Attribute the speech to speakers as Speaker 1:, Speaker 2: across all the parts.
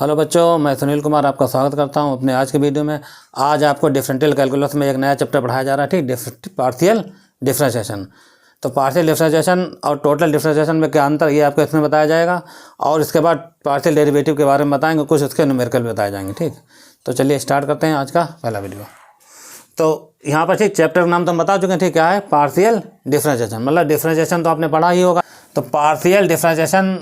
Speaker 1: Hello बच्चों, मैं सुनील कुमार आपका स्वागत करता हूं अपने आज के वीडियो में। आज आपको डिफरेंशियल कैलकुलस में एक नया चैप्टर पढ़ाया जा रहा है, ठीक, पार्शियल डिफरेंशिएशन। तो पार्शियल डिफरेंशिएशन और टोटल डिफरेंशिएशन में क्या अंतर, ये आपको इसमें बताया जाएगा। और इसके बाद पार्शियल डेरिवेटिव के बारे में बताएंगे, कुछ उसके न्यूमेरिकल बताए जाएंगे, ठीक। तो चलिए स्टार्ट करते हैं आज का पहला वीडियो। तो यहाँ पर ठीक चैप्टर का नाम तो हम बता चुके हैं, ठीक, क्या है पार्शियल डिफरेंशिएशन। मतलब डिफरेंशिएशन तो आपने पढ़ा ही होगा। तो partial differentiation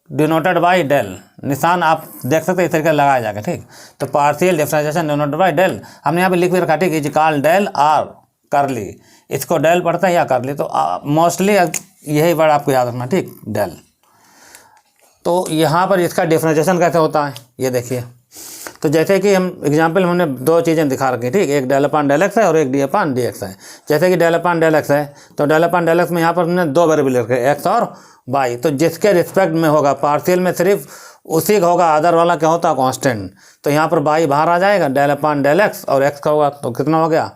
Speaker 1: denoted by del, निशान आप देख सकते हैं इस तरीके से लगाया जाएगा, ठीक। तो partial differentiation denoted by del हमने यहाँ पे लिख भी रखा, ठीक, इज कॉल्ड डेल आर करली। इसको डेल पढ़ते हैं या करली, तो मोस्टली यही वर्ड आपको याद रखना, ठीक, डेल। तो यहाँ पर इसका डिफरेंशिएशन कैसे होता है ये देखिए। तो जैसे कि हम एग्जाम्पल हमने दो चीज़ें दिखा रखी, ठीक, एक डेल अपान डेल एक्स है और एक डी अपान डी एक्स है। जैसे कि डेल अपान डेल एक्स है, तो डेल अपान डेल एक्स में यहाँ पर हमने दो वेरिएबल रखे, एक्स और वाई। तो जिसके रिस्पेक्ट में होगा पार्शियल में सिर्फ उसी का होगा, अदर वाला क्या होता है कांस्टेंट। तो यहाँ पर वाई बाहर आ जाएगा, डेल अपान डेल एक्स और एक्स का होगा, तो कितना हो गया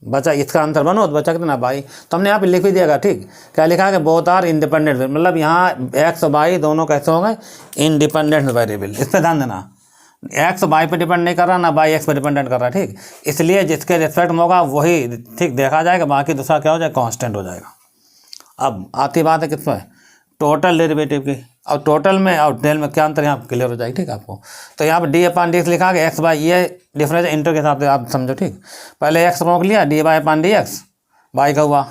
Speaker 1: बचा, इसका आंसर बनो तो बचा कितना वाई। तो हमने यहाँ पे लिख भी दिएगा, ठीक, क्या लिखा है कि बोथ आर इंडिपेंडेंट, मतलब यहाँ एक्स और वाई दोनों कैसे हो गए इंडिपेंडेंट वेरिएबल। इस पर ध्यान देना, एक्स वाई पे डिपेंड नहीं कर रहा, ना वाई एक्स पे डिपेंडेंट कर रहा, ठीक। इसलिए जिसके रिस्पेक्ट में होगा वही ठीक देखा जाएगा, बाकी दूसरा क्या हो जाएगा कांस्टेंट हो जाएगा। अब आती बात है किस पर, टोटल डेरिवेटिव की। और टोटल में और डेल में क्या अंतर यहाँ क्लियर हो जाएगी, ठीक आपको। तो यहाँ पर डी अपान डी एक्स लिखा गया, एक्स बाई ये डिफरेंस इंटर के हिसाब से आप समझो, ठीक। पहले एक्स रोक लिया, D by upon D x by का हुआ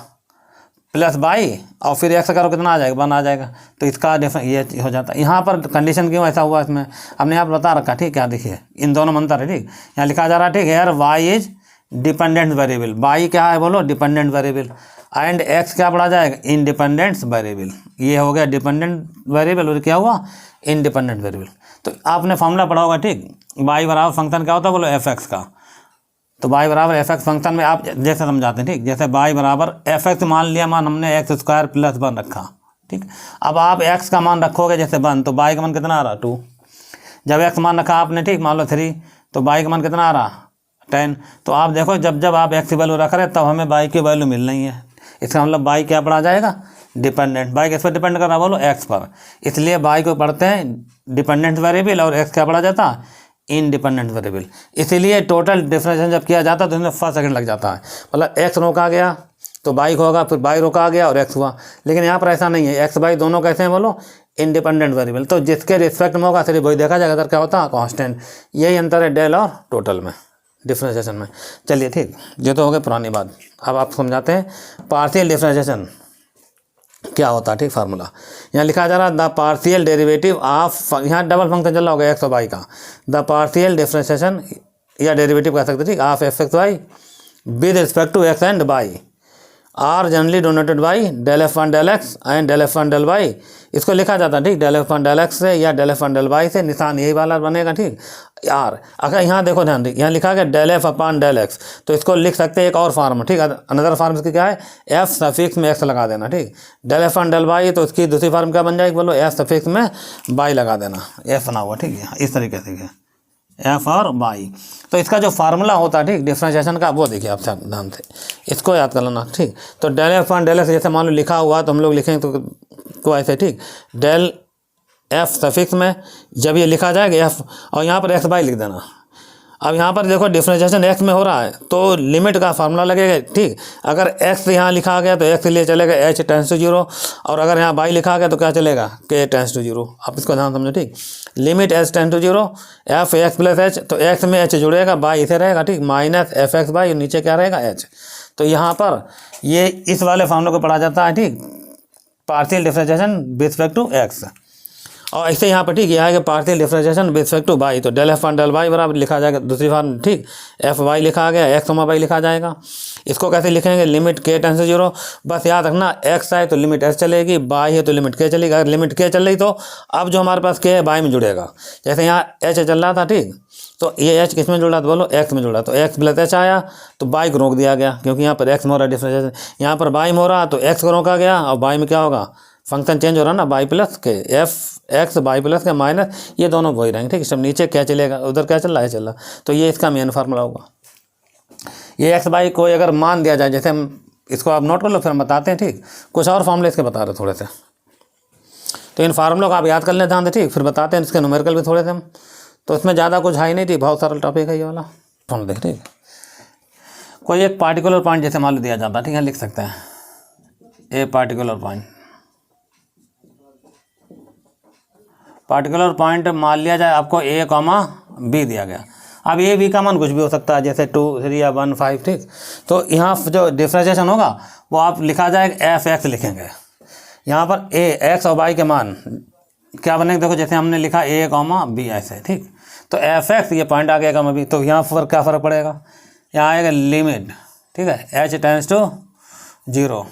Speaker 1: प्लस बाई, और फिर एक्स करो कितना आ जाएगा 1 आ जाएगा। तो इसका डिफरेंस ये हो जाता है। यहाँ पर कंडीशन क्यों ऐसा हुआ इसमें हमने यहाँ पर बता रखा, ठीक, क्या देखिए इन दोनों में अंतर है, ठीक। यहाँ लिखा जा रहा है, ठीक, here Y is dependent variable, Y क्या है बोलो डिपेंडेंट वेरिएबल, एंड एक्स क्या पढ़ा जाएगा इंडिपेंडेंट वेरिएबल। ये हो गया डिपेंडेंट वेरिएबल और क्या हुआ इंडिपेंडेंट वेरिएबल। तो आपने फॉर्मूला पढ़ा होगा, ठीक, वाई बराबर फंक्शन क्या होता है बोलो एफ एक्स का। तो वाई बराबर एफ एक्स फंक्शन में आप जैसे समझाते हैं, ठीक, जैसे वाई बराबर एफ एक्स मान लिया, मान हमने एक्स स्क्वायर प्लस 1 रखा, ठीक। अब आप एक्स का मान रखोगे जैसे 1, तो वाई का मान कितना आ रहा 2। जब एक्स मान रखा आपने, ठीक, मान लो 3, तो वाई का मान कितना आ रहा 10। तो आप देखो जब जब आप एक्स की वैल्यू रख रहे तब हमें वाई की वैल्यू मिल रही है। इसका मतलब वाई क्या पढ़ा जाएगा डिपेंडेंट। वाई किस पर डिपेंड कर रहा है बोलो एक्स पर, इसलिए वाई को पढ़ते हैं डिपेंडेंट वेरिएबल और एक्स क्या पढ़ा जाता है इंडिपेंडेंट वेरिएबल। इसीलिए टोटल डिफरेंशिएशन जब किया जाता है तो इसमें 1 सेकंड लग जाता है। मतलब एक्स रोका गया तो वाई को होगा, फिर वाई रोका गया और एक्स हुआ। लेकिन यहाँ पर ऐसा नहीं है, एक्स वाई दोनों कैसे हैं बोलो इंडिपेंडेंट वेरिएबल। तो जिसके रिस्पेक्ट में होगा सिर्फ वही देखा जाएगा, अदर क्या होता है कांस्टेंट। यही अंतर है डेल और टोटल में डिफरेंशिएशन में। चलिए ठीक, ये तो हो गई पुरानी बात। अब आप समझाते हैं पार्शियल डिफरेंशिएशन क्या होता है, ठीक। फार्मूला यहाँ लिखा जा रहा है, द पार्शियल डेरिवेटिव ऑफ, यहाँ डबल फंक्शन चल रहा होगा एक्स और वाई का। द पार्शियल डिफरेंशिएशन या डेरिवेटिव कह सकते, ठीक, of F X Y with respect to X and Y are generally donated by del F one del X and del F one del Y. इसको लिखा जाता है, ठीक, del F one del X से या del F one del Y से, निशान यही वाला बनेगा, ठीक। यार अगर यहाँ देखो ध्यान दे, यहाँ लिखा गया del F upon del x, तो इसको लिख सकते हैं एक और फार्म, ठीक। अनदर फार्म इसकी क्या है एफ सफिक्स में एक्स लगा देना, ठीक। Del F one del Y, तो इसकी दूसरी फार्म क्या बन जाएगी बोलो एफ सफिक्स में वाई लगा देना, एफ बना हुआ, ठीक है, इस तरीके से है एफ और वाई। तो इसका जो फार्मूला होता है, ठीक, डिफरेंशिएशन का, वो देखिए आप ध्यान से इसको याद कर लेना, ठीक। तो del F one del X जैसे मान लो लिखा हुआ तो हम लोग लिखेंगे तो ऐसे, ठीक, डेल एफ सफिक्स में जब ये लिखा जाएगा एफ और यहाँ पर एक्स वाई लिख देना। अब यहाँ पर देखो डिफरेंशिएशन एक्स में हो रहा है तो लिमिट का फार्मूला लगेगा, ठीक। अगर एक्स यहाँ लिखा गया तो एक्स के लिए चलेगा एच टेंस टू 0, और अगर यहाँ वाई लिखा गया तो क्या चलेगा के टेंस टू 0। आप इसको ध्यान समझो, ठीक। Limit H tends to 0 F X plus H, तो एक्स में एच जुड़ेगा, वाई इसे रहेगा, ठीक, माइनस एफ एक्स वाई, नीचे क्या रहेगा एच। तो यहाँ पर ये इस वाले फार्मूले को पढ़ा जाता है, ठीक, partial differentiation with respect to X. और ऐसे यहाँ पर, ठीक, यह है कि partial differentiation with respect to Y, तो del F one del Y बराबर लिखा जाएगा दूसरी फार्म, ठीक, एफ वाई लिखा गया, एक्स वाई लिखा जाएगा। इसको कैसे लिखेंगे लिमिट के टेंस टू 0, बस याद रखना एक्स है तो लिमिट एस चलेगी, वाई है तो लिमिट के चलेगी। अगर लिमिट के चल रही तो अब जो हमारे पास के है वाई में जुड़ेगा। जैसे यहाँ एच चल रहा था, ठीक, तो ये एच किस में जुड़ा था बोलो एक्स में जुड़ा, तो एक्स प्लस एच आया तो वाई को रोक दिया गया, क्योंकि यहाँ पर एक्स में हो रहा है डिफरेंशिएशन, यहाँ पर वाई में हो रहा तो एक्स को रोका गया, और वाई में क्या होगा फंक्शन चेंज हो रहा है ना, वाई प्लस के एफ एक्स वाई प्लस के माइनस, ये दोनों वही रहेंगे, ठीक। सब नीचे क्या चलेगा, उधर क्या चल रहा है चल रहा, तो ये इसका मेन फार्मूला होगा। ये एक्स वाई को अगर मान दिया जाए, जैसे हम इसको आप नोट कर लो फिर हम बताते हैं, ठीक। कुछ और फार्मूले इसके बता रहे थोड़े से। तो इन फार्मूलों को आप याद कर लें ध्यान से, ठीक। फिर बताते हैं इसके न्यूमेरिकल भी थोड़े से हम, तो इसमें ज़्यादा कुछ है ही नहीं, ठीक। बहुत सरल टॉपिक है ये वाला। सुन देख, ठीक। कोई एक पार्टिकुलर पॉइंट जैसे मान लो दिया जाता है, ठीक है, लिख सकते हैं ए पार्टिकुलर पॉइंट मान लिया जाए आपको ए कॉमा बी दिया गया। अब ए बी का मान कुछ भी हो सकता है, जैसे 2 3 या 1 5, ठीक। तो यहाँ जो डिफ्रेंशिएशन होगा वो आप लिखा जाएगा एफ एक्स लिखेंगे। यहाँ पर ए एक्स और वाई के मान क्या बनेंगे, देखो जैसे हमने लिखा ए कॉमा बी ऐसे, ठीक। तो एफ एक्स ये पॉइंट आ गया कॉमा बी, तो यहाँ पर क्या फ़र्क पड़ेगा, यहाँ आएगा लिमिट, ठीक है, एच टेंड्स टू 0।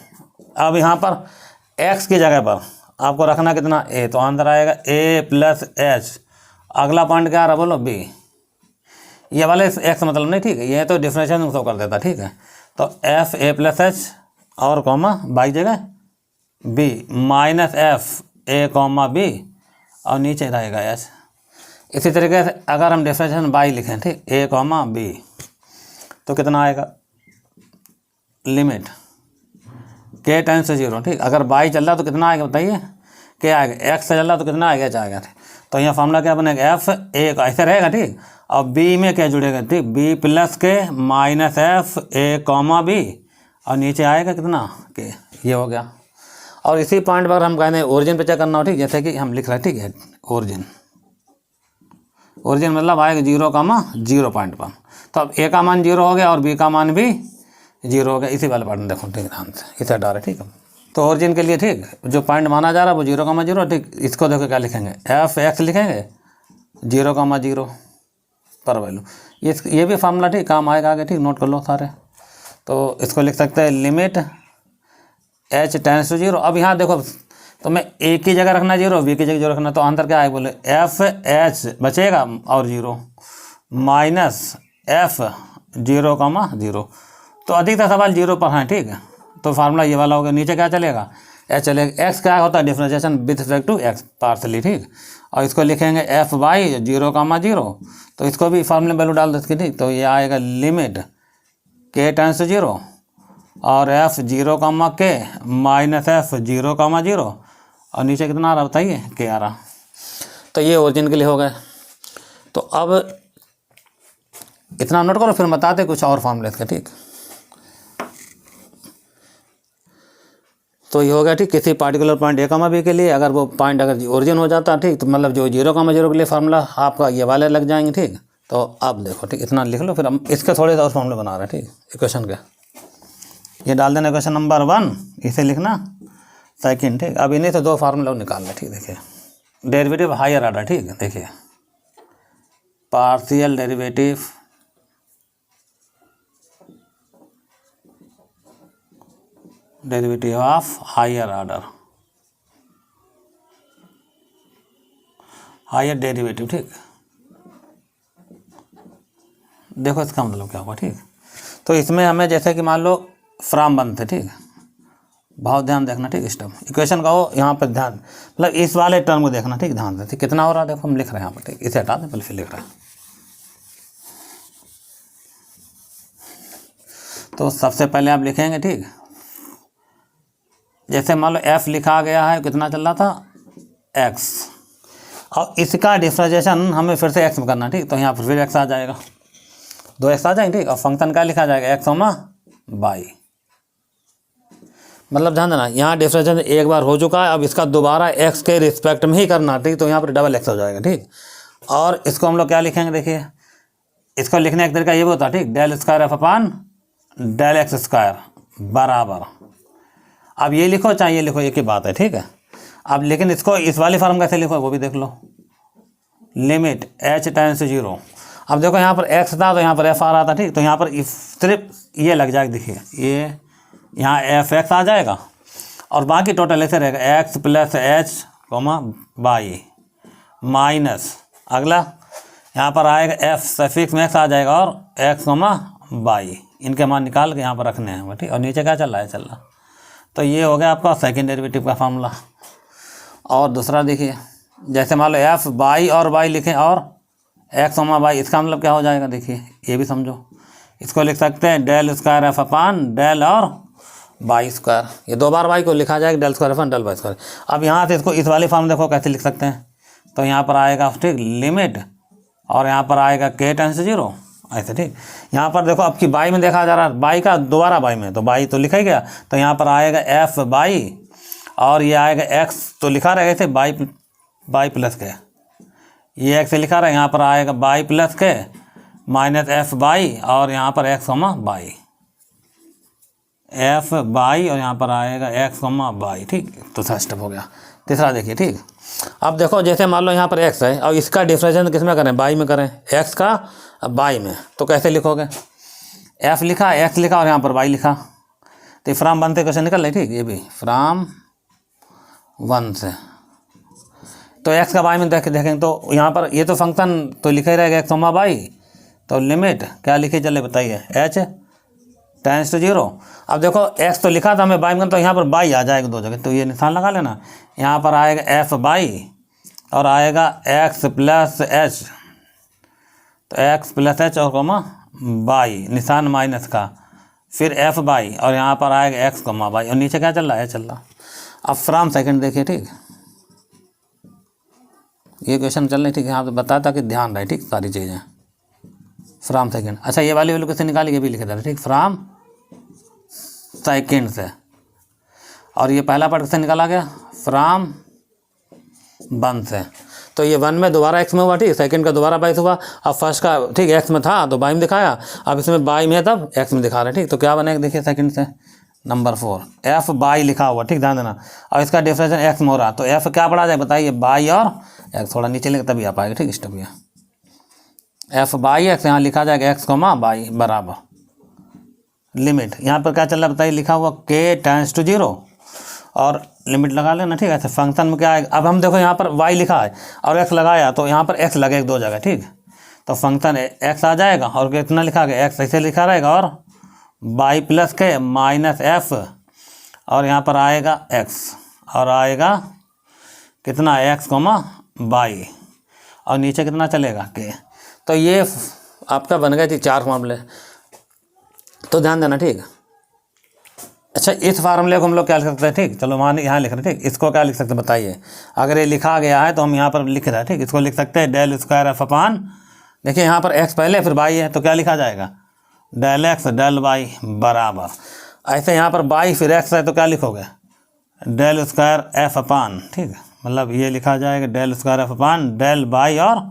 Speaker 1: अब यहाँ पर एक्स की जगह पर आपको रखना कितना ए, तो आंसर आएगा ए प्लस एच। अगला पॉइंट क्या आ रहा बोलो बी, ये वाले एक्स मतलब नहीं, ठीक है, ये तो डिफरेंशिएशन शो कर देता, ठीक है। तो एफ ए प्लस एच और कॉमा बाई जगह B minus F A comma B और नीचे रहेगा एच। इसी तरीके से अगर हम डिफरेंशिएशन बाई लिखें, ठीक, ए कॉमा बी, तो कितना आएगा, लिमिट के टेंस से 0, ठीक। अगर बाई चल रहा तो कितना आएगा बताइए, के आएगा, एक्स से चल रहा तो कितना आएगा, एच आएगा, ठीक। तो यहाँ फार्मूला क्या बनेगा, एफ ए ऐसे रहेगा, ठीक। और बी में क्या जुड़ेगा, ठीक, बी प्लस के minus F A comma B और नीचे आएगा कितना के, ये हो गया। और इसी पॉइंट पर हम कहते हैं ओरिजिन पे चेक करना हो, ठीक। जैसे कि हम लिख रहे हैं, ठीक है, ओरिजिन मतलब आएगा 0,0 पॉइंट पर। तो अब ए का मान 0 हो गया और बी का मान भी 0 हो गया। इसी वाले पॉइंट में देखो, ठीक, ध्यान से इसे हटा रहे, ठीक है। तो ओरिजिन के लिए, ठीक, जो पॉइंट माना जा रहा है वो 0,0, ठीक। इसको देखो क्या लिखेंगे, एफ एक्स लिखेंगे 0,0 पर वैल्यू। ये भी फार्मूला, ठीक, काम आएगा आगे, ठीक, नोट कर लो सारे। तो इसको लिख सकते हैं लिमिट एच टेंड्स टू 0। अब यहाँ देखो, तो मैं ए की जगह रखना 0, बी की जगह 0 रखना, तो आंसर क्या आए बोले, एफ एच बचेगा और 0 माइनस एफ 0,0। तो अधिकतर सवाल 0 पर हैं, ठीक है। तो फार्मूला ये वाला होगा, नीचे क्या चलेगा, एच चलेगा। एक्स क्या होता है, differentiation with respect to X partially, ठीक। और इसको लिखेंगे एफ बाई 0,0, तो इसको भी फार्मूले में वैल्यू डाल दो इसकी, ठीक। तो ये आएगा लिमिट के टेंस टू 0 और एफ 0, के माइनस एफ 0,0 और नीचे कितना आ रहा बताइए, के आ रहा। तो ये ओरिजिन के लिए हो गए। तो अब इतना नोट करो, फिर बताते कुछ और फार्मूले इसके, ठीक। तो ये हो गया, ठीक, किसी particular point A comma B के लिए अगर वो पॉइंट अगर ओरिजिन हो जाता, ठीक, तो मतलब जो 0,0 के लिए फार्मूला आपका ये वाले लग जाएंगे, ठीक। तो अब देखो, ठीक, इतना लिख लो, फिर हम इसके थोड़े और फार्मूले बना रहे हैं, ठीक, इक्वेशन के। ये डाल देना इक्वेशन नंबर 1, इसे लिखना सेकंड, ठीक। अब इन्हीं से 2 फार्मूला निकाल लें, ठीक। देखिए डेरिवेटिव हायर ऑर्डर, ठीक है, देखिए partial derivative of higher order, higher derivative, ठीक। देखो इसका मतलब क्या हुआ, ठीक। तो इसमें हमें जैसे कि मान लो फ्रॉम बनते, ठीक, बहुत ध्यान देखना, ठीक। इस टर्म इक्वेशन का हो यहाँ पर ध्यान, मतलब इस वाले टर्म को देखना, ठीक, ध्यान से, ठीक। कितना हो रहा है देखो, हम लिख रहे हैं यहाँ पर, ठीक। इसे हटा दें, पहले फिर लिख रहे हैं। तो सबसे पहले आप लिखेंगे, ठीक, जैसे मान लो एफ लिखा गया है, कितना चल रहा था एक्स, और इसका डिफरेंशिएशन हमें फिर से एक्स में करना, ठीक। तो यहाँ पर फिर एक्स आ जाएगा, 2 एक्स आ जाएंगे, ठीक। और फंक्शन क्या लिखा जाएगा, एक्स कॉमा बाई। मतलब ध्यान देना, यहाँ डिफरेंशिएशन एक बार हो चुका है, अब इसका दोबारा एक्स के रिस्पेक्ट में ही करना, ठीक। तो यहाँ पर डबल एक्स हो जाएगा, ठीक। और इसको हम लोग क्या लिखेंगे, देखिए इसको लिखने का तरीका ये होता है, ठीक, del square F upon del x square बराबर। अब ये लिखो चाहे ये लिखो, एक ही बात है, ठीक है। अब लेकिन इसको इस वाली फॉर्म कैसे लिखो वो भी देख लो, लिमिट एच टेंड्स टू 0। अब देखो यहाँ पर एक्स था तो यहाँ पर एफ आ रहा था, ठीक। तो यहाँ पर सिर्फ ये लग जाएगा, देखिए ये यहाँ एफ एक्स आ जाएगा और बाकी टोटल ऐसे रहेगा x plus H comma by minus अगला यहाँ पर आएगा एफ सफिक्स में एक्स आ जाएगा और एक्स कॉमा बाई, इनके मान निकाल के यहाँ पर रखने हैं, ठीक। और नीचे क्या चल रहा है, चल रहा। तो ये हो गया आपका सेकेंड डेरिवेटिव का फार्मूला। और दूसरा देखिए, जैसे मान लो एफ बाई और बाई लिखें और एक्स कॉमा बाई, इसका मतलब क्या हो जाएगा, देखिए ये भी समझो। इसको लिख सकते हैं del square F upon del और वाई स्क्वायर, ये 2 बार वाई को लिखा जाएगा del square upon del Y square. अब यहाँ से इसको इस वाली फॉर्म देखो कैसे लिख सकते हैं, तो यहाँ पर आएगा ठीक लिमिट और यहाँ पर आएगा k टेंस टू 0 ऐसे ठीक। यहाँ पर देखो अब की बाई में देखा जा रहा है, बाई का दोबारा बाई में, तो बाई तो लिखा ही गया, तो यहाँ पर आएगा एफ बाई और ये आएगा एक्स, तो लिखा रहेगा इसे बाई प्लस के, ये एक्स लिखा रहा है, यहाँ पर आएगा बाई प्लस के माइनस एफ बाई और यहाँ पर x comma by, F by और यहाँ पर आएगा एक्स कॉमा बाई ठीक। तो दूसरा स्टेप हो गया। तीसरा देखिए ठीक, अब देखो जैसे मान लो यहाँ पर एक्स है और इसका डिफ्रेंशिएशन किस में करें, बाई में करें, एक्स का बाई में, तो कैसे लिखोगे, एफ लिखा एक्स लिखा और यहाँ पर बाई लिखा, तो फ्राम 1 से क्वेश्चन निकल रहा है ठीक, ये भी फ्राम 1 से, तो एक्स का बाई में देखेंगे तो यहाँ पर ये तो फंक्शन तो लिखा ही रहेगा एक्स कॉमा बाई, तो लिमिट क्या लिखी चले बताइए, एच टेंस टू 0। अब देखो एक्स तो लिखा था हमें बाई में, तो यहाँ पर बाई आ जाएगा 2 जगह, तो ये निशान लगा लेना, यहाँ पर आएगा एफ बाई और आएगा एक्स प्लस एच, तो एक्स प्लस एच और कॉमा बाई निशान माइनस का, फिर एफ बाई और यहाँ पर आएगा एक्स कॉमा बाई और नीचे क्या चल रहा है, चल रहा। अब फ्रॉम सेकंड देखिए ठीक, ये क्वेश्चन चल रही ठीक, यहाँ पे बताता कि ध्यान रहे ठीक सारी चीज़ें, फ्रॉम सेकंड। अच्छा ये वाली वैल्यू कैसे निकाली, ये भी लिखे था ठीक, फ्रॉम सेकंड से, और ये पहला पार्ट कैसे निकाला गया, फ्रॉम 1 से, तो ये 1 में दोबारा एक्स में हुआ ठीक, सेकंड का दोबारा बाई हुआ, अब फर्स्ट का ठीक एक्स में था तो बाई में दिखाया, अब इसमें बाई में है तब एक्स में दिखा रहा है ठीक। तो क्या बनेगा देखिए सेकंड से नंबर 4 एफ बाई लिखा हुआ ठीक, ध्यान देना, और इसका डिफरेंशिएशन एक्स में हो रहा, तो एफ क्या पड़ा जाए बताइए, बाई और एक्स, थोड़ा नीचे लेकर तभी आ पाएगा ठीक स्टेप, ये एफ बाई एक्स यहाँ लिखा जाएगा एक्स कॉमा बाई बराबर लिमिट, यहाँ पर क्या चल रहा है बताइए, लिखा हुआ k टेंस टू 0 और लिमिट लगा लेना ठीक है। ऐसे फंक्शन में क्या है, अब हम देखो यहाँ पर y लिखा है और x लगाया, तो यहाँ पर x लगेगा 2 जगह ठीक, तो फंक्शन x आ जाएगा और कितना लिखा गया, x ऐसे लिखा रहेगा और बाई प्लस के माइनस एफ और यहाँ पर आएगा x और आएगा कितना x कॉमा बाई और नीचे कितना चलेगा k। तो ये आपका बन गया थी 4 फॉर्मूले, तो ध्यान देना ठीक। अच्छा इस फार्मूले को हम लोग क्या लिख सकते हैं ठीक, चलो मान यहाँ लिख रहे हैं ठीक, इसको क्या लिख सकते हैं बताइए, अगर ये लिखा गया है तो हम यहाँ पर लिख रहे हैं ठीक, इसको लिख सकते हैं डेल स्क्वायर एफ अपान, देखिए यहाँ पर एक्स पहले फिर बाई है, तो क्या लिखा जाएगा, डेल एक्स डेल बाई बराबर, ऐसे यहाँ पर बाई फिर एक्स है तो क्या लिखोगे, डेल स्क्वायर एफ अपान ठीक, मतलब ये लिखा जाएगा del square F upon del Y और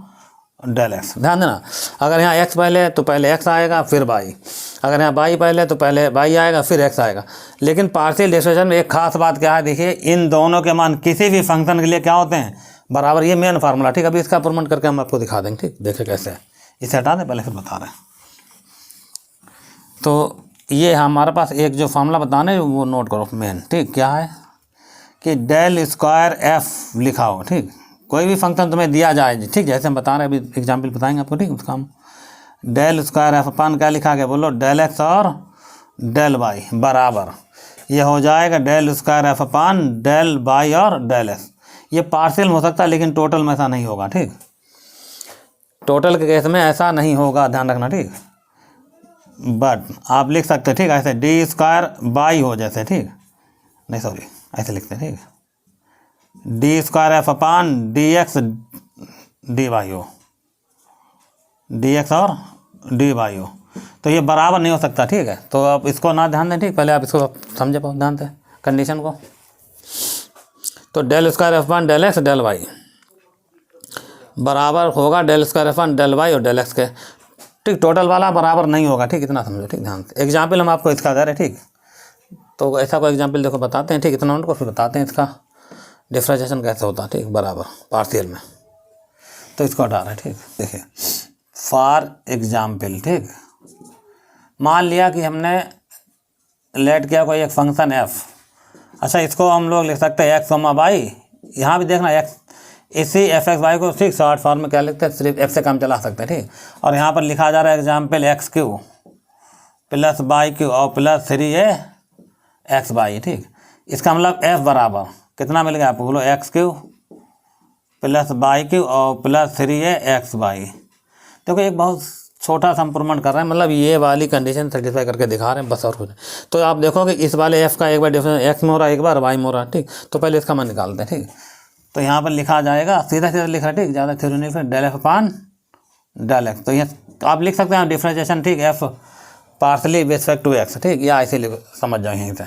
Speaker 1: डेल एक्स। ध्यान देना, अगर यहाँ एक्स पहले है तो पहले एक्स आएगा फिर बाई, अगर यहाँ बाई पहले तो पहले बाई आएगा फिर एक्स आएगा। लेकिन पार्शियल डिफरेंशिएशन में एक खास बात क्या है, देखिए इन दोनों के मान किसी भी फंक्शन के लिए क्या होते हैं बराबर, ये मेन फार्मूला ठीक। अभी इसका अप्रूवमेंट करके हम आपको दिखा देंगे ठीक, देखिए कैसे है, इसे हटा दें पहले फिर बता रहे हैं। तो ये हमारे पास एक जो फार्मूला बताना है वो नोट करो मेन ठीक, क्या है कि डेल स्क्वायर एफ लिखा हो ठीक, कोई भी फंक्शन तुम्हें दिया जाए ठीक, जैसे हम बता रहे हैं अभी एग्जाम्पल बताएंगे आपको ठीक, उसका हम डेल स्क्वायर एफ अपान क्या लिखा गया बोलो, डेल एक्स और डेल वाई बराबर, ये हो जाएगा del square F upon del y और डेल एक्स। ये पार्शियल में हो सकता है लेकिन टोटल में ऐसा नहीं होगा ठीक, टोटल के केस में ऐसा नहीं होगा, ध्यान रखना ठीक। बट आप लिख सकते हैं ठीक, ऐसे डी स्क्वायर बाई हो जैसे ठीक, नहीं सॉरी ऐसे लिखते हैं ठीक, डी स्क्वायर एफ अपान डी एक्स डी वाई हो, डी एक्स और डी वाई हो, तो ये बराबर नहीं हो सकता ठीक है। तो आप इसको ना ध्यान दें ठीक, पहले आप इसको समझे पाओ ध्यान दें कंडीशन को। तो del square F upon del x del Y बराबर होगा del square F upon del y और डेल एक्स के ठीक, टोटल वाला बराबर नहीं होगा ठीक, इतना समझो ठीक ध्यान से। एग्जाम्पल हम आपको इसका दे रहे ठीक, तो ऐसा कोई एग्जाम्पल देखो बताते हैं ठीक, इतना उनको फिर बताते हैं इसका डिफरेंशिएशन कैसे होता है ठीक बराबर पार्शियल में। तो इसको हटा रहे हैं ठीक, देखिए फॉर एग्जाम्पल ठीक, मान लिया कि हमने लेट किया कोई एक फंक्शन एफ, अच्छा इसको हम लोग लिख सकते हैं एक्स कॉमा बाई, यहाँ भी देखना एक्स, इसी एफ एक्स वाई को ठीक शॉर्ट फॉर्म में क्या लिखते हैं, सिर्फ एफ से काम चला सकते हैं ठीक। और यहाँ पर लिखा जा रहा है example x Q plus by Q और प्लस 3a एक्स बाई ठीक, इसका मतलब एफ बराबर कितना मिल गया आपको बोलो, x Q plus by Q और प्लस 3a एक्स बाई। देखो एक बहुत छोटा सा इम्प्रूवमेंट कर रहे हैं, मतलब ये वाली कंडीशन सेटिस्फाई करके दिखा रहे हैं बस, और कुछ। तो आप देखोगे इस वाले एफ का एक बार डिफरेंस एक्स में हो रहा है, एक बार वाई में हो रहा है, ठीक। तो पहले इसका मान निकालते हैं, ठीक। तो यहाँ पर लिखा जाएगा, सीधा सीधा लिख रहा है, ठीक, ज़्यादा थ्योरी नहीं, फिर del F upon del x. तो यहाँ आप लिख सकते हैं डिफ्रेंशिएशन, ठीक, f partially with respect to x, ठीक, या ऐसे समझ जाओ यहीं से।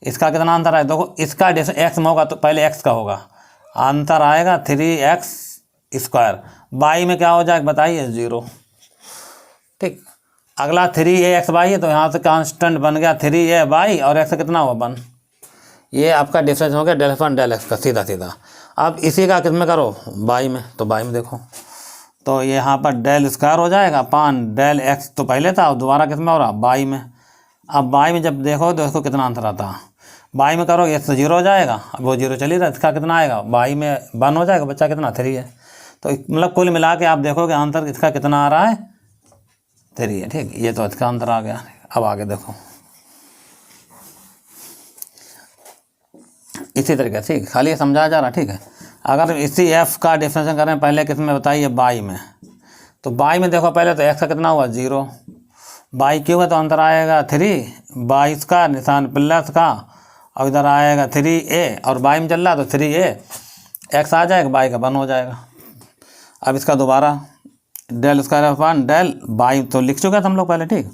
Speaker 1: इसका कितना अंतर है देखो, इसका एक्स में होगा तो पहले एक्स का होगा, अंतर आएगा 3x²। बाई में क्या हो जाएगा बताइए, 0, ठीक। अगला 3a(x/y) है, तो यहाँ से कांस्टेंट बन गया 3a/y और x कितना हुआ 1। ये आपका डिफरेंस हो गया डेल अपन डेल एक्स का, सीधा सीधा। अब इसी का किस में करो, बाई में, तो बाई में देखो तो यहाँ पर डेल स्क्वायर हो जाएगा अपान डेल एक्स, तो पहले था, और दोबारा किस में हो रहा, बाई में। अब बाई में जब देखो तो इसको कितना अंतर आता है, बाई में करो ये तो 0 हो जाएगा, अब वो 0 चली रहा, इसका कितना आएगा, बाई में 1 हो जाएगा, बच्चा कितना 3 है। तो मतलब कुल मिला के आप देखोगे अंतर इसका कितना आ रहा है, 3 है, ठीक। ये तो इसका अंतर आ गया। अब आगे देखो इसी तरीके से, ठीक, खाली समझाया जा रहा, ठीक है। अगर इसी एफ का डिफरेंशिएशन करें पहले किस में बताइए, बाई में। तो बाई में देखो पहले तो एक्स का कितना हुआ 0, बाई क्यों है तो अंतर आएगा 3, बाईस का निशान प्लस का, और इधर आएगा 3a, और बाई में चल रहा तो 3a एक्स आ जाएगा, बाई का 1 हो जाएगा। अब इसका दोबारा del square upon del y तो लिख चुके थे हम लोग पहले, ठीक।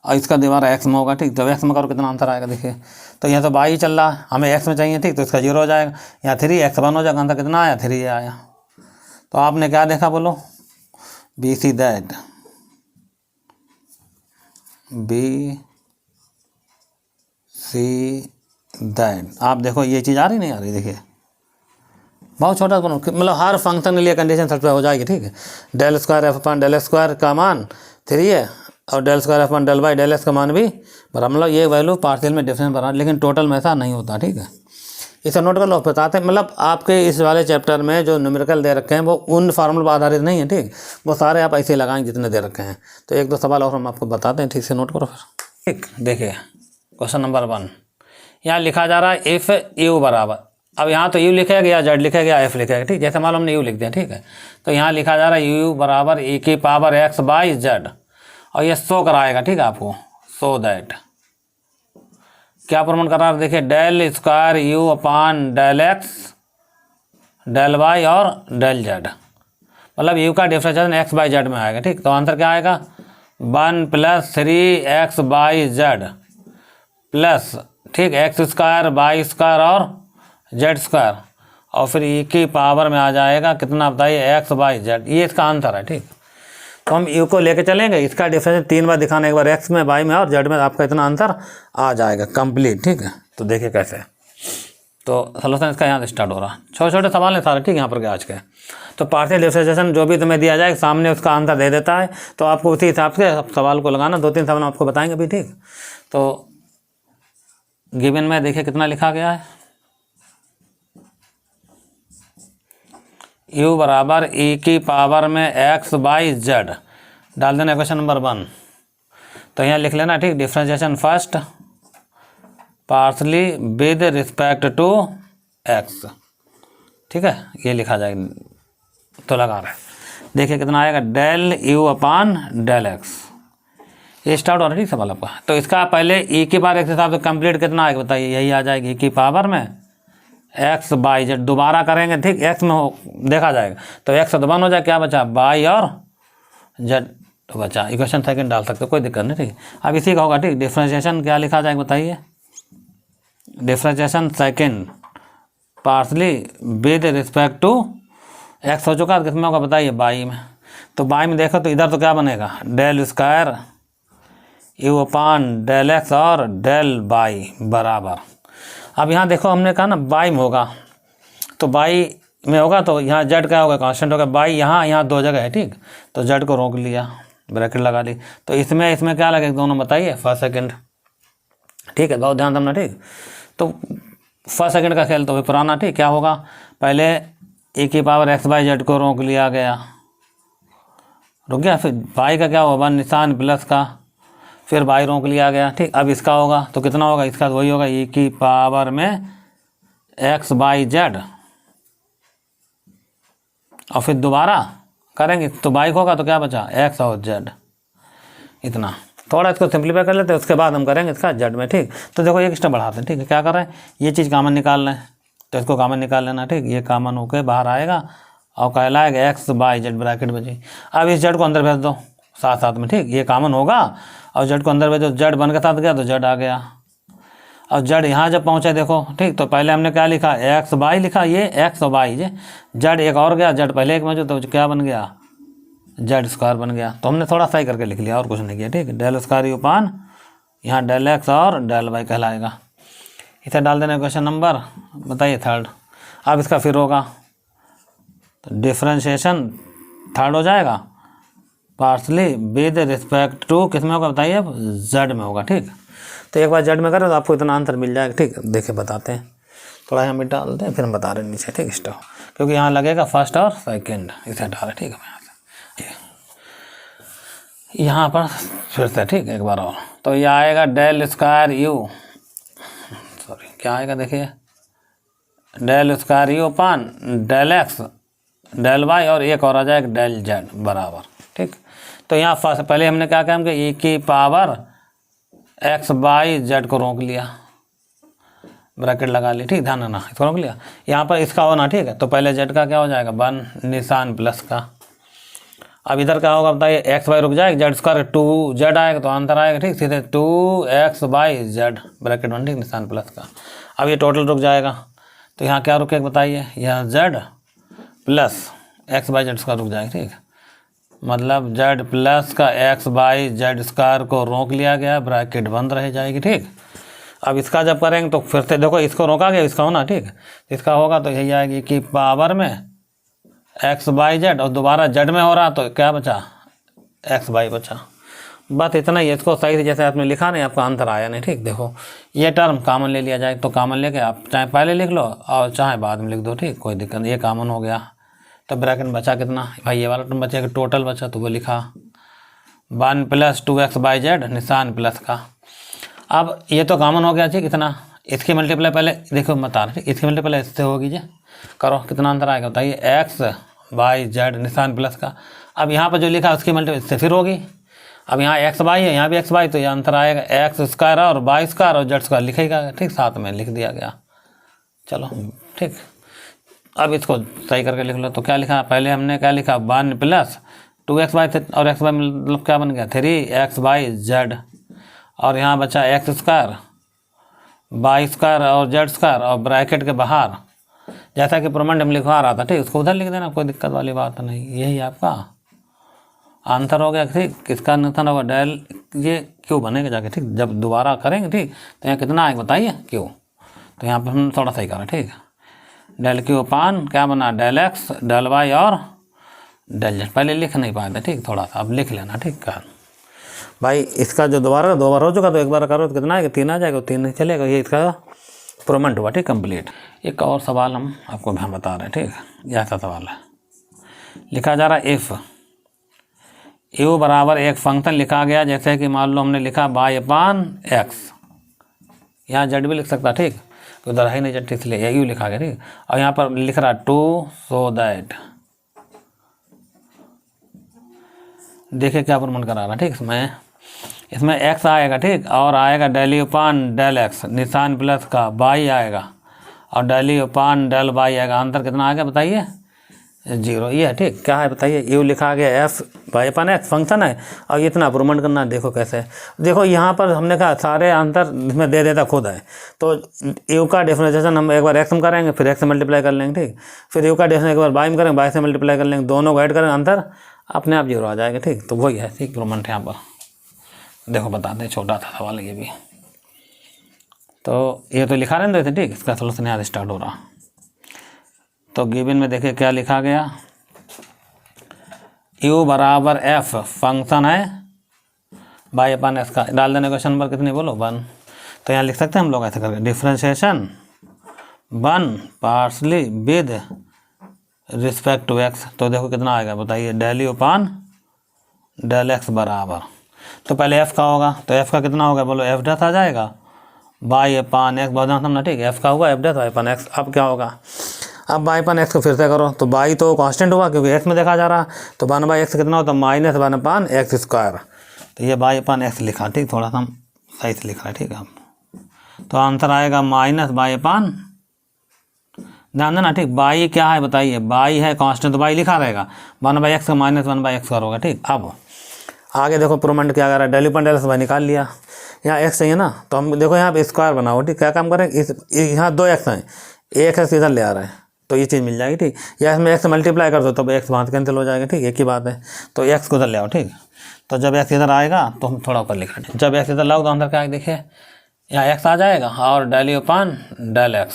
Speaker 1: और इसका दोबारा एक्स में होगा, ठीक। तो एक्स में करो कितना अंतर आएगा देखिए, तो यहाँ तो बाई चल रहा है, हमें एक्स में चाहिए, ठीक, तो इसका 0 हो जाएगा, यहाँ 3x 1 हो जाएगा, अंतर कितना आया 3 आया। तो आपने क्या देखा बोलो, we see that, we see that. आप देखो ये चीज़ आ रही नहीं आ रही, देखिए बहुत छोटा बनो, मतलब हर फंक्शन के लिए कंडीशन सेटिस्फाई हो जाएगी, ठीक है। Del square f upon del square का मान 3 है, और del square f upon del y del x का मान भी बराबर, मतलब ये वैल्यू पार्शियल में डिफरेंस बराबर, लेकिन टोटल में ऐसा नहीं होता, ठीक है। इसे नोट कर लो, बताते हैं, मतलब आपके इस वाले चैप्टर में जो न्यूमेरिकल दे रखे हैं वो उन फार्मूला पर आधारित नहीं है, ठीक, वो सारे आप ऐसे लगाएंगे जितने दे रखे हैं। तो 1-2 सवाल और हम आपको बताते हैं, ठीक से नोट करो फिर, ठीक। देखिए क्वेश्चन नंबर 1, यहाँ लिखा जा रहा है इफ़ यू बराबर, अब यहाँ तो यू लिखेगा या जेड लिखेगा या एफ लिखेगा, ठीक, जैसे मान लो हमने यू लिख दिया, ठीक है। तो यहाँ लिखा जा रहा है यू बराबर e⁻x/z, और ये शो कराएगा, ठीक है, आपको सो दैट क्या प्रमाण करा, देखिए del square u upon del x del y और डेल जेड, मतलब यू का डिफरेंशिएशन x/z में आएगा, ठीक। तो आंसर क्या आएगा 1 + 3x/z प्लस, ठीक, x² और z², और फिर e की पावर में आ जाएगा कितना बताइए x/z, ये इसका आंसर है, ठीक। तो हम यू को लेके चलेंगे, इसका डिफरेंस 3 बार दिखाना, एक बार x में, y में और z में, आपका इतना आंसर आ जाएगा कंप्लीट, ठीक है। तो देखिए कैसे, तो सॉल्यूशन इसका यहाँ से स्टार्ट हो रहा, छोटे छोटे सवाल हैं सारे, ठीक, यहाँ पर के आज के। तो पार्शियल डिफरेंशिएशन जो भी तुम्हें दिया जाए सामने उसका आंसर दे देता है, तो आपको उसी हिसाब से सवाल को लगाना, 2-3 सवाल आपको बताएंगे भी, ठीक। तो गिवन में देखिए कितना लिखा गया है, u बराबर e की पावर में x/z डाल देना क्वेश्चन नंबर 1। तो यहाँ लिख लेना, ठीक, differentiation first partially with respect to x, ठीक है, ये लिखा जाएगा। तो लगा रहे देखिए कितना आएगा del u upon del x, ये स्टार्ट हो रहा है, ठीक सवाल आपका। तो इसका पहले e की पावर x हिसाब से कंप्लीट कितना आएगा बताइए, यही आ जाएगी e की पावर में x/z, दोबारा करेंगे, ठीक, x में हो देखा जाएगा, तो x तो 1 हो जाए, क्या बचा y और z तो बचा, इक्वेशन सेकंड डाल सकते हो, कोई दिक्कत नहीं, ठीक। अब इसी का होगा, ठीक, डिफरेंशिएशन क्या लिखा जाएगा बताइए, differentiation second partially with respect to x हो चुका, किसमें होगा बताइए y में। तो y में देखो तो इधर तो क्या बनेगा del square u upon del x और डेल बाई बराबर। अब यहाँ देखो हमने कहा ना बाई में होगा, तो बाई में होगा तो यहाँ जेड क्या होगा कांस्टेंट होगा, बाई यहाँ 2 जगह है, ठीक। तो जेड को रोक लिया, ब्रैकेट लगा ली, तो इसमें क्या लगेगा दोनों बताइए फर्स्ट सेकंड, ठीक है, बहुत ध्यान देना, ठीक। तो फर्स्ट सेकंड का खेल तो फिर पुराना, ठीक, क्या होगा पहले e की पावर x/z को रोक लिया गया, रुक गया, फिर बाई का क्या होगा 1 निशान प्लस का, फिर बाई रोक लिया गया, ठीक। अब इसका होगा तो कितना होगा, इसका वही होगा e की पावर में x/z, और फिर दोबारा करेंगे तो बाई होगा तो क्या बचा एक्स और जेड, इतना। थोड़ा इसको सिंप्लीफाई कर लेते हैं, उसके बाद हम करेंगे इसका जेड में, ठीक। तो देखो एक स्टेप बढ़ाते हैं, ठीक है। क्या कर रहे हैं, ये चीज़ कॉमन निकाल रहे हैं, तो इसको कॉमन निकाल लेना, ठीक। ये कॉमन होकर बाहर आएगा और कहलाएगा एक्स बाई जेड ब्रैकेट में जी। अब इस जेड को अंदर भेज दो साथ साथ में, ठीक। ये कॉमन होगा और जेड को अंदर भेजो, जेड बन के साथ गया तो जेड आ गया। और जेड यहाँ जब पहुँचे देखो, ठीक, तो पहले हमने क्या लिखा एक्स बाई लिखा, ये एक्स और बाई जे, जेड एक और गया, जेड पहले एक में जो तो क्या बन गया जेड स्क्वायर बन गया। तो हमने थोड़ा सही करके लिख लिया और कुछ नहीं किया, ठीक। डेल स्क्वायर यू पान यहाँ डेल एक्स और डेल वाई कहलाएगा। इसे डाल देना क्वेश्चन नंबर बताइए 3rd। अब इसका फिर होगा तो डिफ्रेंशिएशन 3rd हो जाएगा, पार्सली विद रिस्पेक्ट टू किस में होगा बताइए, अब जेड में होगा, ठीक। तो एक बार जेड में करें तो आपको इतना आंसर मिल जाएगा, ठीक। देखे बताते हैं, थोड़ा यहाँ मिटा डालते हैं फिर हम बता रहे हैं नीचे, ठीक। स्टॉप, क्योंकि यहाँ लगेगा फर्स्ट और सेकंड, इसे हटा रहे, ठीक है। यहाँ पर फिर से, ठीक, एक बार और। तो ये आएगा डेल स्क्वायर यू, सॉरी क्या आएगा देखिए, del square you upon del x del y और एक और आ जाएगा डेल जेड बराबर, ठीक। तो यहाँ फर्स्ट पहले हमने क्या किया, हम ई की पावर एक्स बाई जेड को रोक लिया, ब्रैकेट लगा ली, ठीक। ध्यान रखना इसको रोक लिया, यहाँ पर इसका होना, ठीक है। तो पहले जेड का क्या हो जाएगा 1 निशान प्लस का। अब इधर क्या होगा बताइए, एक्स बाई रुक जाएगा, जेड स्क्वायर 2 जेड आएगा तो आंसर आएगा, ठीक। सीधे 2 एक्स बाई जेड ब्रैकेट 1, ठीक, निशान प्लस का। अब ये टोटल रुक जाएगा, तो यहाँ क्या रुकेगा बताइए, यहाँ Z plus x by Z square रुक जाएगा, ठीक। मतलब जेड प्लस का एक्स बाई जेड स्क्वायर को रोक लिया गया, ब्रैकेट बंद रह जाएगी, ठीक। अब इसका जब करेंगे तो फिर से देखो इसको रोका गया, इसका होना, ठीक। इसका होगा तो यही आएगी कि पावर में एक्स बाई जेड और दोबारा जेड में हो रहा तो क्या बचा एक्स बाई बचा। बस इतना ही, इसको सही से जैसे आपने लिखा नहीं आपका आंसर आया नहीं, ठीक। देखो ये टर्म कॉमन ले लिया जाए तो कॉमन लेके आप चाहे पहले लिख लो और चाहे बाद में लिख दो, ठीक, कोई दिक्कत नहीं। ये कॉमन हो गया तो ब्रैकेट बचा कितना भाई, ये वाला टर्म बचेगा, टोटल बचा तो वो लिखा 1 + 2x बाई जेड निशान प्लस का। अब ये तो कॉमन हो गया, ठीक। इतना इसकी मल्टीप्लाई पहले देखो बता रहे, ठीक। इसकी मल्टीप्लाई इससे होगी जी, करो कितना आंसर आएगा बताइए, एक्स बाई जेड निशान प्लस का। अब यहाँ पर जो लिखा उसकी मल्टीप्लाई इससे फिर होगी। अब यहाँ एक्स बाई है, यहाँ भी एक्स बाई, तो ये आंसर आएगा एक्स स्क्वायर और बाई स्क्वायर और जेड स्क्वायर लिखेगा, ठीक, साथ में लिख दिया गया। चलो ठीक, अब इसको सही करके लिख लो। तो क्या लिखा पहले हमने, क्या लिखा 1 + 2x बाई और एक्स बाई मतलब क्या बन गया 3x बाई जेड, और यहाँ बचा एक्स स्क्वायर बाई स्क्वायर और जेड स्क्वायर और ब्रैकेट के बाहर जैसा कि प्रोमेंड हम लिखवा रहा था, ठीक, उसको उधर लिख देना, कोई दिक्कत वाली बात नहीं। यही आपका आंसर हो गया, ठीक। किसका आंसर होगा डेल, ये क्यों बनेगा जाके, ठीक। जब दोबारा करेंगे, ठीक, तो यहाँ कितना आएगा बताइए क्यों। तो यहाँ पर हम थोड़ा सही करें, ठीक। डेल क्यू पान क्या बना डेल एक्स डेल वाई और डेल जेड, पहले लिख नहीं पाए थे, ठीक, थोड़ा सा अब लिख लेना, ठीक। कर भाई इसका जो दोबारा 2 बार हो चुका तो एक बार करो तो कितना आएगा 3 आ जाएगा, 3 नहीं चलेगा। ये इसका प्रोमेंट हुआ, ठीक, कंप्लीट। एक और सवाल हम आपको हम बता रहे हैं, ठीक। ये ऐसा सवाल है, लिखा जा रहा है इफ़ यू बराबर एक फंक्शन लिखा गया, जैसे कि मान लो हमने लिखा y/x, यहाँ जेड भी लिख सकता, ठीक, तो उधर है नहीं जेड इसलिए यू लिखा गया, ठीक। और यहाँ पर लिख रहा 2 सो दैट, देखिए क्या प्रोमेंट करा रहा, ठीक। इसमें x आएगा, ठीक, और आएगा del u upon del x निशान प्लस का, बाई आएगा और del u upon del by आएगा। आंसर कितना आएगा बताइए 0। ये है, ठीक। क्या है बताइए, यू लिखा गया f/x फंक्शन है और इतना प्रोमेंट करना है। देखो कैसे, देखो यहाँ पर हमने कहा सारे आंसर इसमें दे देता खुद है, तो यू का डिफरेंशिएशन हम एक बार x में करेंगे, फिर x से मल्टीप्लाई कर लेंगे, ठीक। फिर यू का डिफरेंशिएशन एक बार बाई में करेंगे, बाई से मल्टीप्लाई कर लेंगे, दोनों को ऐड करेंगे, आंसर अपने आप 0 आ जाएगा, ठीक। तो वही है, ठीक, प्रोमेंट यहाँ पर देखो बताते हैं, छोटा था सवाल ये भी। तो ये तो लिखा रहने देते, ठीक, इसका सोल्यूशन यहाँ स्टार्ट हो रहा। तो गिवन में देखिए क्या लिखा गया, u बराबर f फंक्शन है y/x का, डाल देने क्वेश्चन नंबर कितनी बोलो 1। तो यहाँ लिख सकते हैं हम लोग ऐसे करके differentiation 1 partially with respect to x। तो देखो कितना आएगा बताइए, del u upon del x बराबर, तो पहले f का होगा, तो f का कितना होगा बोलो f' आ जाएगा y/x, बहुत समझना, ठीक। f का होगा f' y/x। अब क्या होगा, अब बाई अपन एक्स को फिर से करो, तो बाई तो कांस्टेंट हुआ क्योंकि एक्स में देखा जा रहा, तो 1/x कितना होता है -1/x²। तो ये बाई अपन एक्स लिखा, ठीक, थोड़ा सा हम सही से लिख रहे हैं, ठीक है। तो आंसर आएगा -बाई, ध्यान देना, ठीक। बाई क्या है बताइए, बाई है कांस्टेंट, तो बाई लिखा रहेगा, 1/x का -1/x² होगा, ठीक। अब आगे देखो प्रूवमेंट क्या कर रहा है, डेल अपन डेल बाई निकाल लिया, यहाँ x चाहिए ना, तो हम देखो यहाँ पे स्क्वायर बनाओ, ठीक। क्या काम करें, इस यहाँ 2x हैं, एक x इधर ले आ रहा है, तो ये चीज़ मिल जाएगी, ठीक। या इसमें x मल्टीप्लाई कर दो तो x वहाँ कैंसिल हो जाएगा, ठीक, एक ही बात है। तो x को इधर ले आओ, ठीक। तो जब x इधर आएगा तो हम थोड़ा ऊपर लिख रहे हैं, जब x इधर लाओ तो अंदर क्या देखिए, यहाँ x आ जाएगा और डेल अपन डेल x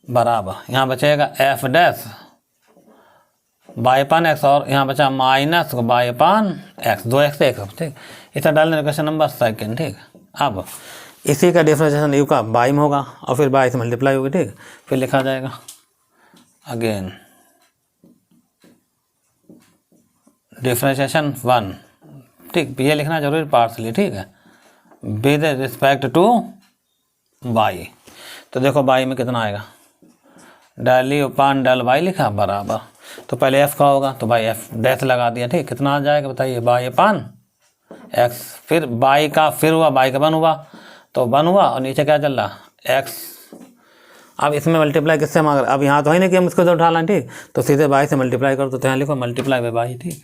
Speaker 1: बराबर, यहाँ बचेगा f डैश बाई/x और यहाँ बचा -बाई/x, 2x से 1, ठीक। इसे डालने क्वेश्चन नंबर 2, ठीक। अब इसी का डिफरेंशिएशन यू का बाई में होगा और फिर बाई से मल्टीप्लाई होगी, ठीक। फिर लिखा जाएगा अगेन डिफरेंशिएशन 1, ठीक। ये लिखना जरूरी पार्सली, ठीक है, विद रिस्पेक्ट टू बाई। तो देखो बाई में कितना आएगा, del u upon del y लिखा बराबर, तो पहले f का होगा तो भाई f डैश लगा दिया, ठीक। कितना आ जाएगा बताइए, बाई/x, फिर बाई का फिर हुआ, बाई का 1 हुआ तो 1 हुआ और नीचे क्या चल रहा x। अब इसमें मल्टीप्लाई किससे मांग रहा है, अब यहाँ तो है नहीं कि हम इसको तो उठा लें, ठीक। तो सीधे बाई से मल्टीप्लाई कर दो, तो यहाँ लिखो मल्टीप्लाई बाई बाई, ठीक,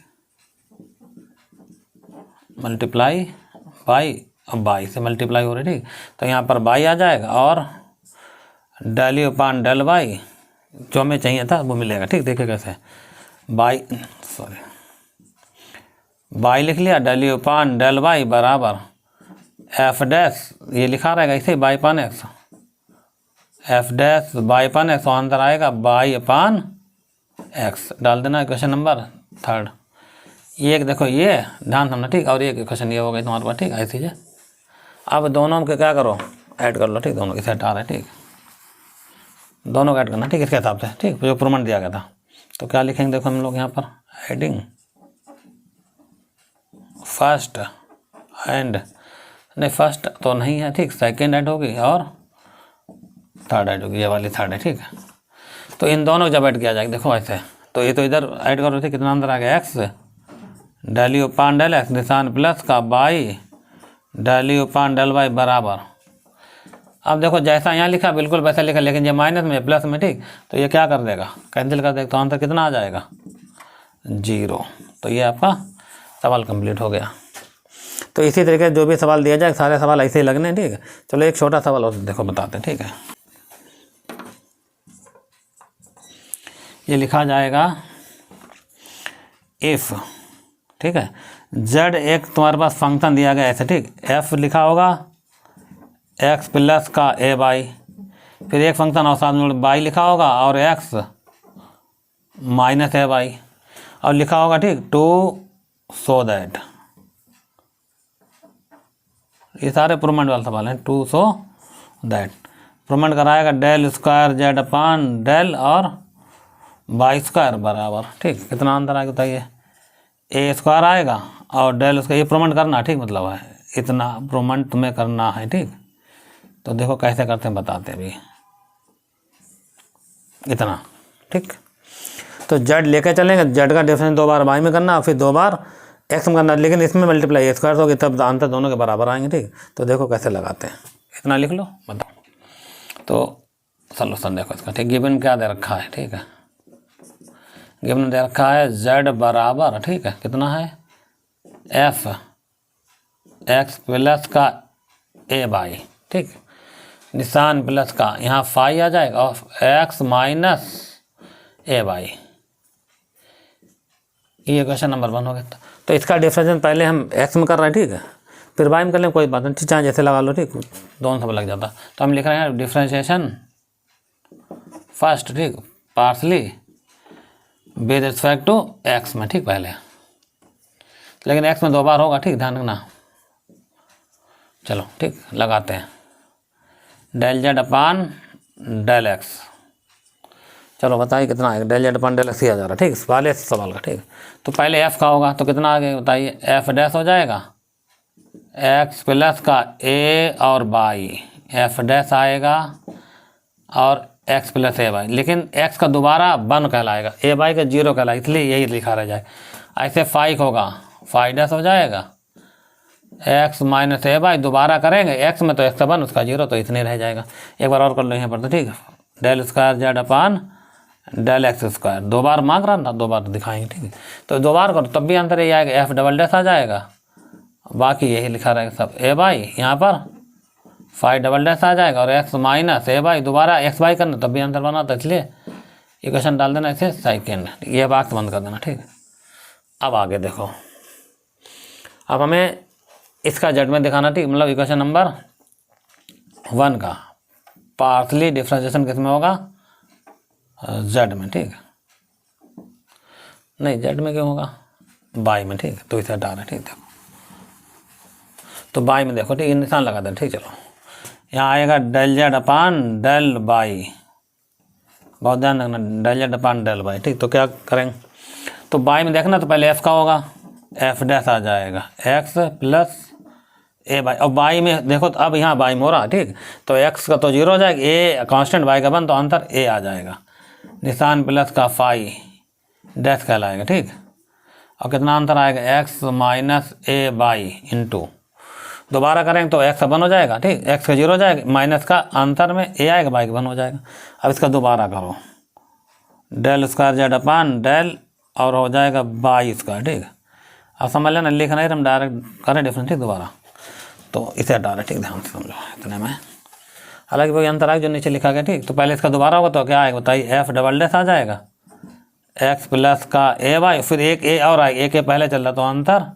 Speaker 1: मल्टीप्लाई बाई, अब बाई से मल्टीप्लाई हो रही, ठीक। तो यहाँ पर बाई आ जाएगा और del u upon del y जो हमें चाहिए था वो मिलेगा, ठीक। देखिए कैसे, बाई लिख लिया, del u upon del y बराबर f डैश, ये लिखा रहेगा इसे बाई/x, f डैश बाई/x, आंसर आएगा बाई/x। डाल देना क्वेश्चन नंबर 3। ये एक देखो, ये ध्यान समझना, ठीक। और ये क्वेश्चन ये हो गया तुम्हारे पास, ठीक, ऐसी है। अब दोनों के क्या करो, ऐड कर लो, ठीक। दोनों के सेट आ रहे हैं, ठीक, दोनों का ऐड करना, ठीक, इसके हिसाब से, ठीक, जो प्रूवमेंट दिया गया था। तो क्या लिखेंगे देखो हम लोग यहाँ पर, एडिंग फर्स्ट एंड, नहीं फर्स्ट तो नहीं है, ठीक, सेकंड ऐड होगी और थर्ड ऐड होगी, ये वाली थर्ड है, ठीक है। तो इन दोनों जब ऐड किया जाएगा देखो ऐसे, तो ये तो इधर ऐड करो, थे कितना अंदर आ गया x, del u upon del x, निशान प्लस का y del u upon del y बराबर। अब देखो जैसा यहाँ लिखा बिल्कुल वैसा लिखा, लेकिन ये माइनस में प्लस में, ठीक। तो ये क्या कर देगा, कैंसिल कर देगा, तो आंसर कितना आ जाएगा 0। तो ये आपका सवाल कंप्लीट हो गया। तो इसी तरीके से जो भी सवाल दिया जाए सारे सवाल ऐसे ही लगने, ठीक है। चलो एक छोटा सवाल और देखो बताते हैं, ठीक है। ये लिखा जाएगा इफ, ठीक है, z एक तुम्हारे पास फंक्शन दिया गया ऐसे, ठीक, f लिखा होगा x प्लस का a बाई, फिर एक फंक्शन और साथ में बाई लिखा होगा और x माइनस a बाई, और लिखा होगा, ठीक, टू सो दैट, ये सारे प्रूवमेंट वाले सवाल हैं, टू सो दैट। प्रूवमेंट कराएगा del square Z upon del और बाई स्क्वायर बराबर, ठीक। कितना अंतर आएगा बताइए, ए स्क्वायर आएगा और डेल उसका, ये प्रूवमेंट करना, ठीक, मतलब है इतना प्रूवमेंट तुम्हें करना है, ठीक। तो देखो कैसे करते हैं बताते हैं अभी, इतना, ठीक। तो जेड लेके चलेंगे, जेड का डिफरेंस 2 बार बाई में करना और फिर 2 बार एक्स में करना, लेकिन इसमें मल्टीप्लाई स्क्वायर होगी तब आंसर दोनों के बराबर आएंगे, ठीक। तो देखो कैसे लगाते हैं, इतना लिख लो बताओ। तो सॉल्यूशन देखो इसका, ठीक। गिवन क्या दे रखा है, ठीक है, गिवन दे रखा है z बराबर, ठीक है, कितना है f x प्लस का a बाई, ठीक, निशान प्लस का यहाँ फाई आ जाएगा और x माइनस a बाई। ये क्वेश्चन नंबर 1 हो गया। तो इसका डिफरेंशिएशन पहले हम x में कर रहे हैं, ठीक है, फिर बाई में कर लें, कोई बात नहीं, चाहे जैसे लगा लो, ठीक, दोनों सब लग जाता। तो हम लिख रहे हैं डिफरेंशिएशन फर्स्ट, ठीक, partially with respect to x में, ठीक, पहले, लेकिन x में 2 बार होगा, ठीक, ध्यान रखना। चलो ठीक, लगाते हैं del Z upon del X. चलो बताइए कितना आएगा, del Z upon del X ही आ जा रहा, ठीक, पहले सवाल का, ठीक। तो पहले एफ का होगा तो कितना आ गया बताइए, एफ डैश हो जाएगा एक्स प्लस का ए और बाई, एफ डैश आएगा और एक्स प्लस ए बाई, लेकिन एक्स का दोबारा 1 कहलाएगा, ए बाई का 0 कहलाएगा, इसलिए यही लिखा रह जाए। ऐसे फाइव होगा, फाइव डैश हो जाएगा, एक्स माइनस ए बाई, दोबारा करेंगे एक्स में तो एक्स का 1 उसका 0, तो इतने रह जाएगा। एक बार और कर लो यहाँ पर, तो ठीक है, del square Z upon del x square, 2 बार मांग रहा था, 2 बार दिखाएंगे, ठीक है। तो 2 बार करो तब भी आंसर यही आएगा, एफ डबल डैश आ जाएगा, बाकी यही लिखा रहेगा सब, ए बाई यहाँ पर फाइव डबल डैश आ जाएगा, और एक्स माइनस ए बाई, दोबारा एक्स बाई करना तब भी आंसर बना, तो इसलिए इक्वेशन डाल देना इसे सेकेंड, ये बात बंद कर देना, ठीक है। अब आगे देखो, अब हमें इसका जेड में दिखाना, ठीक, मतलब इक्वेशन नंबर 1 का पार्शली डिफरेंशिएशन किस में होगा, जेड में, ठीक है, नहीं जेड में क्यों होगा, बाई में, ठीक है, तो इसे हटा रहे, ठीक, देखो तो बाई में देखो, ठीक, ये निशान लगा दें, ठीक, चलो यहाँ आएगा del Z upon del y, बहुत ध्यान रखना, del Z upon del y, ठीक। तो क्या करेंगे, तो बाई में देखना तो पहले एफ का होगा, एफ डैश आ जाएगा एक्स प्लस ए बाई, और बाई में देखो तो अब यहाँ बाई में हो रहा, ठीक, तो एक्स का तो 0 हो जाएगा, ए कांस्टेंट बाई का 1, तो आंसर ए आ जाएगा, निशान प्लस का फाइव डैश कहलाएगा, ठीक। और कितना आंसर आएगा, x minus A by into, दोबारा करेंगे तो एक्स का 1 हो जाएगा, ठीक, एक्स का 0 हो जाएगा, माइनस का आंसर में ए आएगा, बाई का 1 हो जाएगा। अब इसका दोबारा करो, del square Z upon del, और हो जाएगा बाई स्क्वायर, ठीक है। अब समझ लेना, लिखना है, हम डायरेक्ट करें डिफरेंस, ठीक, दोबारा तो इसे हटा रहे, ठीक, ध्यान से समझो इतने में, हालांकि वही अंतर आएगा जो नीचे लिखा गया, ठीक। तो पहले इसका दोबारा होगा तो क्या आएगा बताइए, एफ डबल डैश आ जाएगा एक्स प्लस का ए बाई, फिर एक ए और आएगा, ए के पहले चल रहा तो अंतर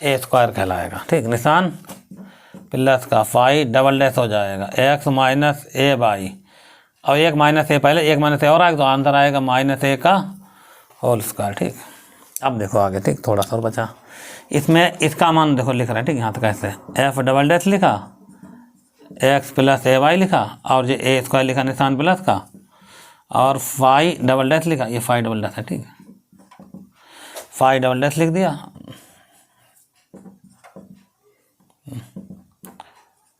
Speaker 1: ए स्क्वायर कहलाएगा, ठीक, निशान प्लस का फाइव डबल डैश हो जाएगा एक्स माइनस ए बाई, और एक माइनस ए पहले, एक माइनस ए और आएगा तो आंसर आएगा माइनस ए का होल स्क्वायर, ठीक। अब देखो आगे, ठीक, थोड़ा सा और बचा, इसमें इसका मान देखो लिख रहे हैं, ठीक, यहाँ तक कैसे, एफ डबल डैश लिखा, एक्स प्लस ए वाई लिखा, और जो ए स्क्वायर लिखा निशान प्लस का, और फाइव डबल डैश लिखा, ये फाइव डबल डैश है, ठीक, फाइव डबल डैश लिख दिया,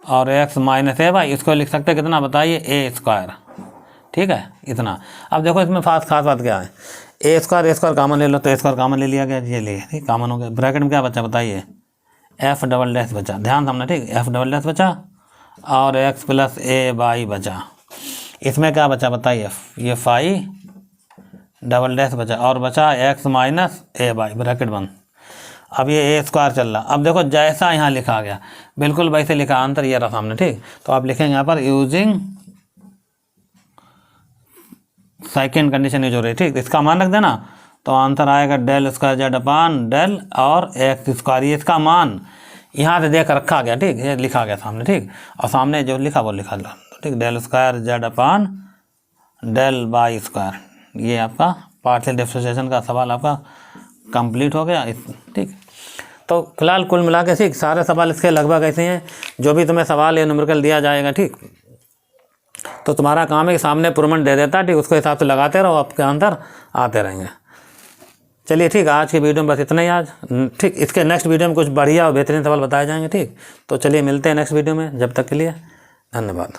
Speaker 1: और एक्स माइनस ए वाई, इसको लिख सकते हैं कितना बताइए, ए स्क्वायर, ठीक है, इतना। अब देखो इसमें खास बात क्या है, ए स्क्वायर कामन ले लो, तो ए स्क्वायर कामन ले लिया गया, ये लिए, ठीक, कामन हो गया, ब्रैकेट में क्या बचा बताइए, एफ डबल डैश बचा, ध्यान समझना, ठीक, एफ डबल डैश बचा, और एक्स प्लस ए बाई बचा, इसमें क्या बचा बताइए, ये फाइव डबल डैश बचा, और बचा x minus A by, bracket बंद। अब ये ए स्क्वायर चल रहा, अब देखो जैसा यहाँ लिखा गया बिल्कुल वैसे लिखा, आंसर ये रहा सामने, ठीक। तो आप लिखेंगे यहाँ पर यूजिंग सेकेंड कंडीशन यूज हो रही है, ठीक, इसका मान रख देना, तो आंसर आएगा del square Z upon del और एक्स स्क्वायर, ये इसका मान यहाँ से देख रखा गया, ठीक, ये लिखा गया सामने, ठीक, और सामने जो लिखा वो लिखा, ठीक, del square Z upon del y square, ये आपका पार्शियल डिफरेंशिएशन का सवाल आपका कंप्लीट हो गया, ठीक। तो फिलहाल कुल मिला के, ठीक, सारे सवाल इसके लगभग ऐसे हैं, जो भी तुम्हें सवाल या न्यूमेरिकल दिया जाएगा, ठीक, तो तुम्हारा काम है कि सामने प्रूवमेंट दे देता है, ठीक, उसके हिसाब से लगाते रहो, आपके आंसर आते रहेंगे। चलिए ठीक, आज की वीडियो में बस इतना ही आज, ठीक, इसके नेक्स्ट वीडियो में कुछ बढ़िया और बेहतरीन सवाल बताए जाएंगे, ठीक। तो चलिए मिलते हैं नेक्स्ट वीडियो में, जब तक के लिए धन्यवाद।